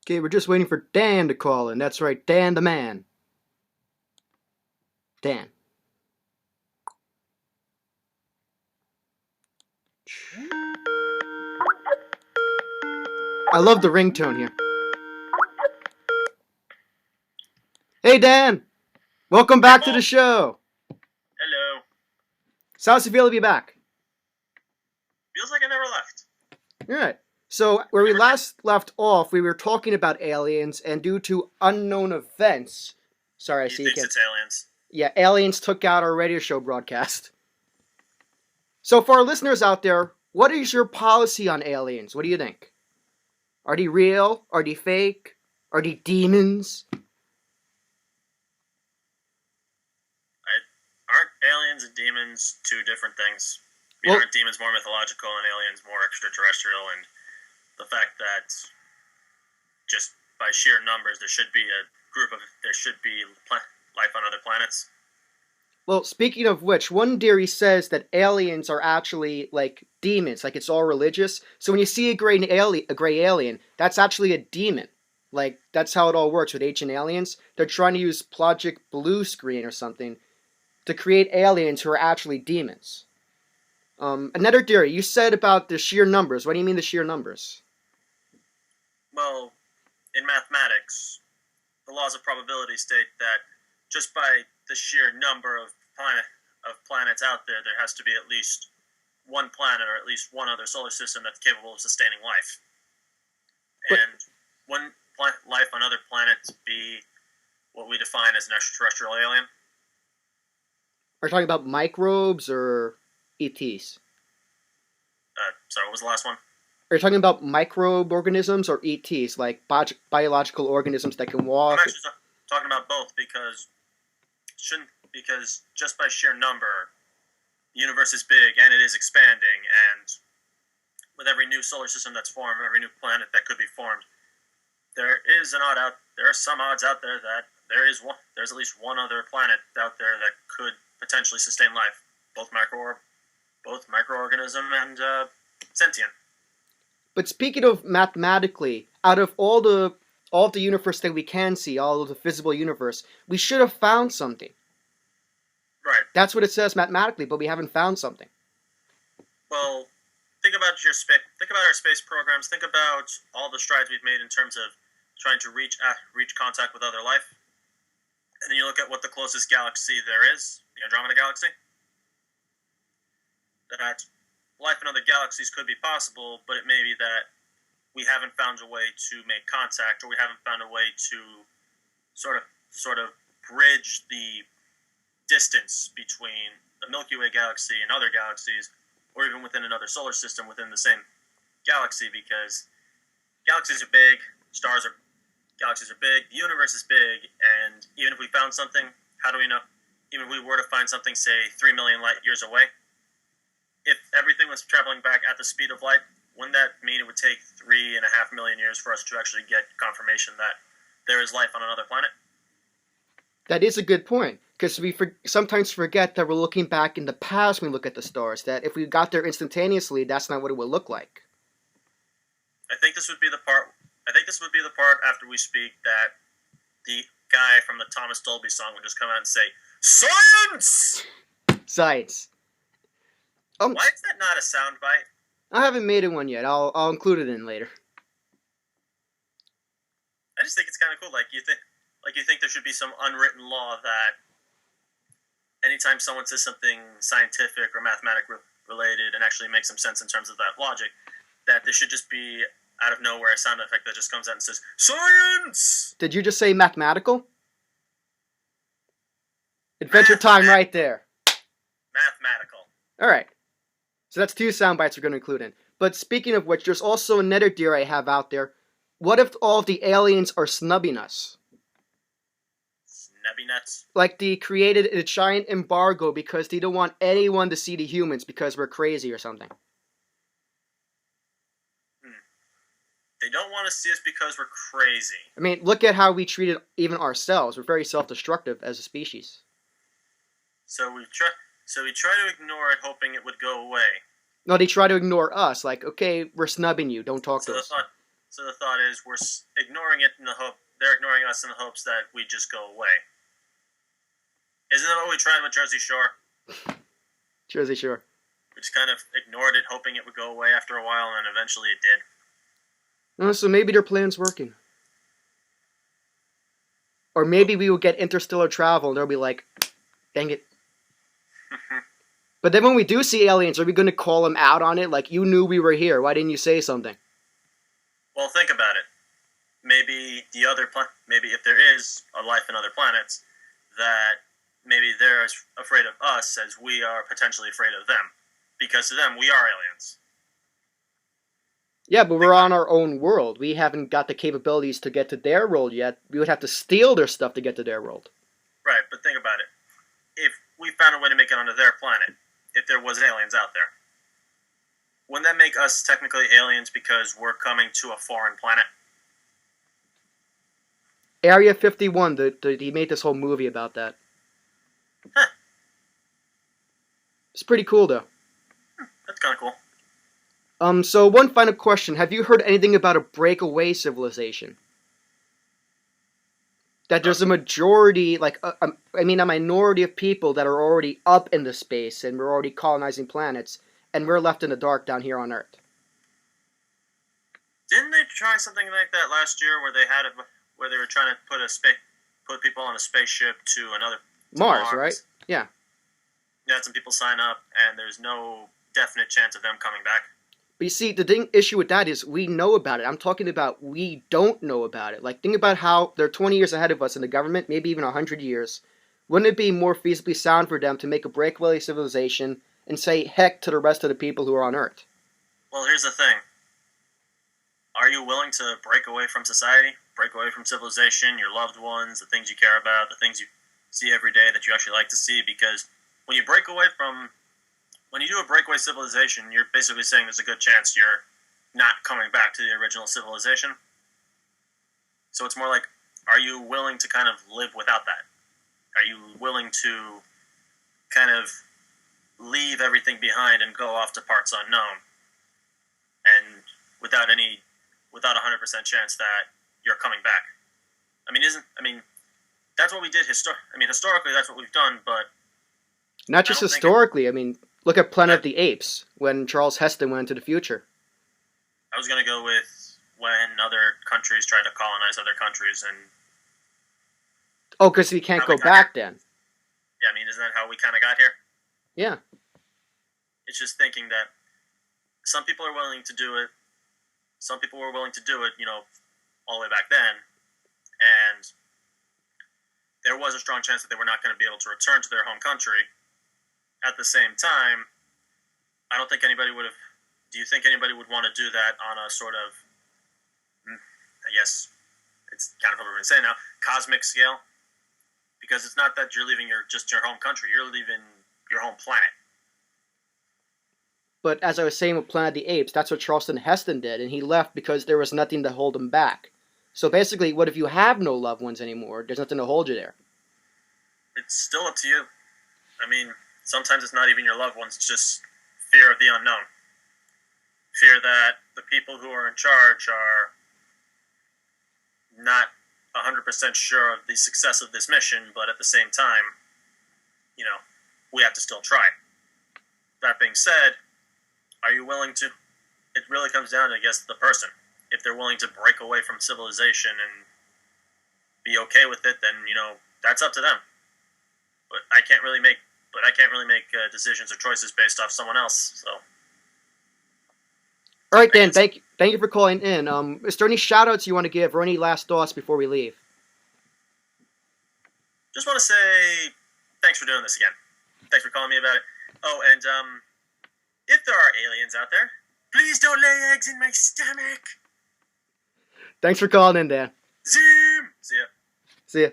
Okay, we're just waiting for Dan to call in. That's right, Dan the man. Dan. I love the ringtone here. Hey, Dan! Welcome back to the show! Hello. So how's it feel to be back? Feels like I never left. Alright. So, where we last left off, we were talking about aliens, and due to unknown events... Sorry, I see you can't... It's aliens. Yeah, aliens took out our radio show broadcast. So, for our listeners out there, what is your policy on aliens? What do you think? Are they real? Are they fake? Are they demons? Aren't aliens and demons two different things? Aren't demons more mythological and aliens more extraterrestrial? And the fact that just by sheer numbers there should be life on other planets. Well, speaking of which, one theory says that aliens are actually like demons, like it's all religious. So when you see a gray alien, that's actually a demon. Like that's how it all works with ancient aliens. They're trying to use Project Blue Screen or something to create aliens who are actually demons. Another theory, you said about the sheer numbers. What do you mean the sheer numbers? Well, in mathematics, the laws of probability state that just by the sheer number of planets out there, there has to be at least one planet or at least one other solar system that's capable of sustaining life. And wouldn't life on other planets be what we define as an extraterrestrial alien? Are you talking about microbes or ETs? Sorry, what was the last one? Are you talking about microorganisms or ETs, like biological organisms that can walk? I'm actually talking about both because just by sheer number, the universe is big and it is expanding, and with every new solar system that's formed, every new planet that could be formed, there are some odds out there that there's at least one other planet out there that could potentially sustain life, both microorganism and sentient. But speaking of mathematically, out of all the universe that we can see, all of the visible universe, we should have found something. Right. That's what it says mathematically, but we haven't found something. Well, think about our space programs. Think about all the strides we've made in terms of trying to reach contact with other life. And then you look at what the closest galaxy there is, the Andromeda Galaxy. That life in other galaxies could be possible, but it may be that we haven't found a way to make contact, or we haven't found a way to sort of bridge the distance between the Milky Way galaxy and other galaxies, or even within another solar system within the same galaxy, because galaxies are big, galaxies are big, the universe is big, and even if we found something, how do we know? Even if we were to find something, say, 3 million light years away, if everything was traveling back at the speed of light, wouldn't that mean it would take 3.5 million years for us to actually get confirmation that there is life on another planet? That is a good point, because we sometimes forget that we're looking back in the past when we look at the stars, that if we got there instantaneously, that's not what it would look like. I think this would be the part after we speak that the guy from the Thomas Dolby song would just come out and say, "Science!" Science. Why is that not a soundbite? I haven't made it one yet. I'll include it in later. I just think it's kind of cool. You think there should be some unwritten law that anytime someone says something scientific or mathematic related and actually makes some sense in terms of that logic, that there should just be out of nowhere a sound effect that just comes out and says, "Science!" Did you just say mathematical? Adventure time right there. Mathematical. All right. So that's 2 sound bites we're going to include in. But speaking of which, there's also another theory I have out there. What if all of the aliens are snubbing us? Snubby nuts? Like they created a giant embargo because they don't want anyone to see the humans because we're crazy or something. They don't want to see us because we're crazy. I mean, look at how we treated even ourselves. We're very self-destructive as a species. So we try to ignore it, hoping it would go away. No, they try to ignore us. Like, okay, we're snubbing you. Don't talk to us. So So the thought is we're ignoring it in the hope they're ignoring us in the hopes that we just go away. Isn't that what we tried with Jersey Shore? Jersey Shore. We just kind of ignored it, hoping it would go away after a while, and eventually it did. Oh, so maybe their plan's working. Or maybe we will get interstellar travel and they'll be like, dang it. But then when we do see aliens, are we going to call them out on it? Like, you knew we were here. Why didn't you say something? Well, think about it. Maybe maybe if there is a life in other planets, that maybe they're as afraid of us as we are potentially afraid of them. Because to them, we are aliens. Yeah, but we're on our own world. We haven't got the capabilities to get to their world yet. We would have to steal their stuff to get to their world. Right, but think about it. If we found a way to make it onto their planet, if there was aliens out there, wouldn't that make us technically aliens because we're coming to a foreign planet? Area 51, he made this whole movie about that. Huh. It's pretty cool, though. That's kind of cool. So one final question. Have you heard anything about a breakaway civilization? That there's a majority, a minority of people that are already up in the space and we're already colonizing planets, and we're left in the dark down here on Earth. Didn't they try something like that last year, where they were trying to put people on a spaceship to Mars, right? Yeah. You had some people sign up, and there's no definite chance of them coming back. But you see, the issue with that is we know about it. I'm talking about we don't know about it. Like, think about how they're 20 years ahead of us in the government, maybe even 100 years. Wouldn't it be more feasibly sound for them to make a breakaway civilization and say heck to the rest of the people who are on Earth? Well, here's the thing. Are you willing to break away from society? Break away from civilization, your loved ones, the things you care about, the things you see every day that you actually like to see? Because when you do a breakaway civilization, you're basically saying there's a good chance you're not coming back to the original civilization. So it's more like, are you willing to kind of live without that? Are you willing to kind of leave everything behind and go off to parts unknown, and without 100% chance that you're coming back? That's what we did historically that's what we've done, but not just historically. Look at Planet of the Apes, when Charles Heston went into the future. I was going to go with when other countries tried to colonize other countries, and... Oh, because we can't go back then. Yeah, isn't that how we kind of got here? Yeah. It's just thinking that some people are willing to do it, some people were willing to do it, all the way back then, and there was a strong chance that they were not going to be able to return to their home country. At the same time, I don't think anybody would have... Do you think anybody would want to do that on a sort of, I guess, it's kind of what we're going to say now, cosmic scale? Because it's not that you're leaving your home country, you're leaving your home planet. But as I was saying with Planet of the Apes, that's what Charlton Heston did, and he left because there was nothing to hold him back. So basically, what if you have no loved ones anymore? There's nothing to hold you there. It's still up to you. Sometimes it's not even your loved ones, it's just fear of the unknown. Fear that the people who are in charge are not 100% sure of the success of this mission, but at the same time, we have to still try. That being said, are you willing to... It really comes down to, I guess, the person. If they're willing to break away from civilization and be okay with it, then, that's up to them. But I can't really make decisions or choices based off someone else, so... All right, Dan, thank you for calling in. Is there any shout-outs you want to give or any last thoughts before we leave? Just want to say thanks for doing this again. Thanks for calling me about it. Oh, and if there are aliens out there, please don't lay eggs in my stomach. Thanks for calling in, Dan. Zoom! See ya. See ya.